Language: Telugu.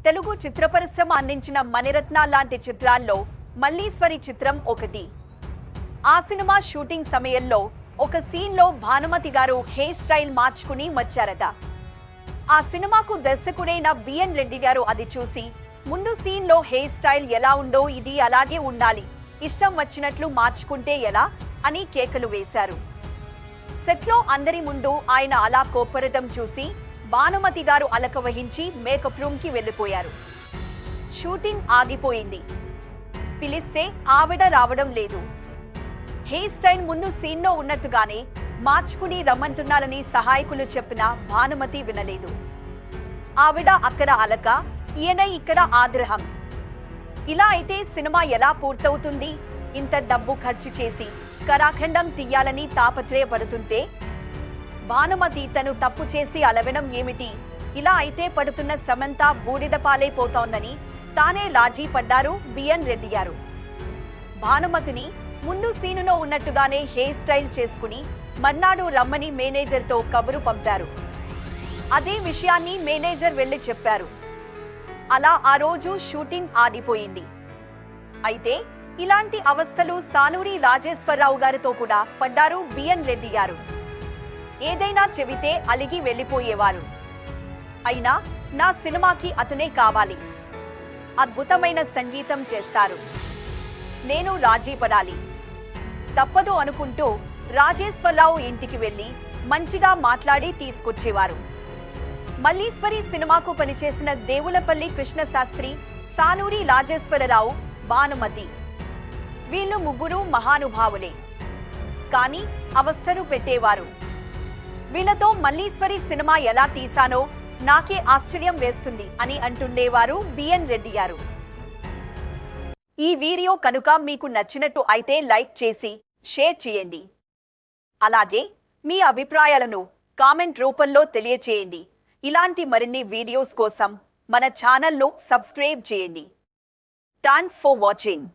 తెలుగు చిత్ర పరిశ్రమ అందించిన మణిరత్న లాంటి చిత్రాల్లో మల్లీశ్వరి చిత్రం ఒకటి. ఆ సినిమా షూటింగ్ సమయంలో ఒక సీన్లో భానుమతి గారు హెయిర్ స్టైల్ మార్చుకుని వచ్చారట. ఆ సినిమాకు దర్శకుడైన బిఎన్ రెడ్డి గారు అది చూసి, ముందు సీన్లో హెయిర్ స్టైల్ ఎలా ఉందో ఇది అలాగే ఉండాలి, ఇష్టం వచ్చినట్లు మార్చుకుంటే ఎలా అని కేకలు వేశారు. సెట్లో అందరి ముందు ఆయన అలా కోప్పరటం చూసి భానుమతి గారు అలక వహించి మేకప్ రూమ్ కి వెళ్లిపోయారు. షూటింగ్ ఆగిపోయింది. పిలిస్తే ఆవిడ రావడం లేదు. హెయిర్ స్టైల్ ముందు సీన్లో ఉన్నట్టుగానే మార్చుకుని రమ్మంటున్నారని సహాయకులు చెప్పినా భానుమతి వినలేదు. ఆవిడ అక్కడ అలక, ఈయన ఇక్కడ ఆగ్రహం. ఇలా అయితే సినిమా ఎలా పూర్తవుతుంది? ఇంత డబ్బు ఖర్చు చేసి కరాఖండం తీయాలని తాపత్రయపడుతుంటే భానుమతి తను తప్పు చేసి అలవడం ఏమిటి? ఇలా అయితే పడుతున్న సమంత బూడిద పాలైపోతోందని తానే రాజీ పడ్డారు బిఎన్ రెడ్డి గారు. భానుమతిని ముందు సీనులో ఉన్నట్టుగానే హెయిర్ స్టైల్ చేసుకుని మర్నాడు రమ్మని మేనేజర్తో కబురు పంపారు. అదే విషయాన్ని మేనేజర్ వెళ్లి చెప్పారు. అలా ఆ రోజు షూటింగ్ ఆగిపోయింది. అయితే ఇలాంటి అవస్థలు సాలూరి రాజేశ్వరరావు గారితో కూడా పడ్డారు బిఎన్ రెడ్డి గారు. ఏదైనా చెబితే అలిగి వెళ్లిపోయేవారు. అయినా నా సినిమాకి అతనే కావాలి, అద్భుతమైన సంగీతం చేస్తారు, నేను రాజీ పడాలి, తప్పదు అనుకుంటూ రాజేశ్వరరావు ఇంటికి వెళ్లి మంచిగా మాట్లాడి తీసుకొచ్చేవారు. మల్లీశ్వరి సినిమాకు పనిచేసిన దేవులపల్లి కృష్ణశాస్త్రి, సాలూరి రాజేశ్వరరావు, భానుమతి వీళ్ళు ముగ్గురు మహానుభావులే. కానీ అవస్థలు పెట్టేవారు. వీళ్లతో మల్లీశ్వరి సినిమా ఎలా తీశానో నాకే ఆశ్చర్యం వేస్తుంది అని అంటుండేవారు బిఎన్ రెడ్డి గారు. ఈ వీడియో కనుక మీకు నచ్చినట్టు అయితే లైక్ చేసి షేర్ చేయండి. అలాగే మీ అభిప్రాయాలను కామెంట్ రూపంలో తెలియచేయండి. ఇలాంటి మరిన్ని వీడియోస్ కోసం మన ఛానల్ను సబ్స్క్రైబ్ చేయండి. Thanks for watching.